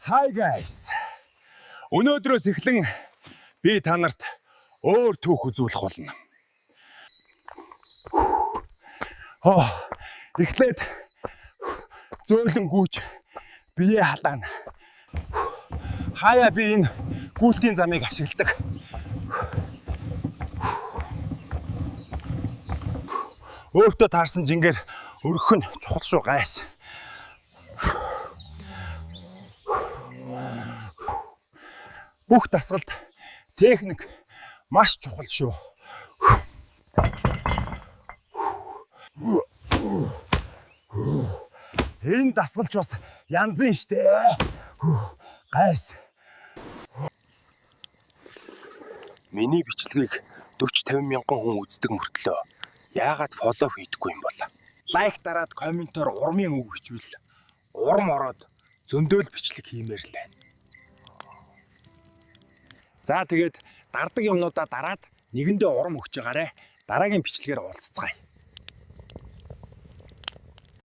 Hi guys. Өнөөдрөөс эхлэн би та нарт өөр түүх үзүүлэх болно. Эхлээд зөөлөн гүйж бие халаана. Хаяа би энэ гүйлтийн замыг ашигладаг. Өөртөө таарсан жингээр өргөх нь чухал шүү гайс. Бүх дасгалд техник маш чухал шүү. Энэ дасгалч бас янзын штэ. Гайс. Миний бичлэгийг 40-50 мянган хүн үздэг мөртлөө яагаад фоллоу хийдэггүй юм бол? Лайк дараад комментоор урмын үг бичвэл урам ороод зөндөөл бичлэг хиймээр л байна. За тэгээд дардаг юмнуудаа дараад нэгэндээ урам өгч байгаарэ. Дараагийн бичлэгээр уулзцгаая.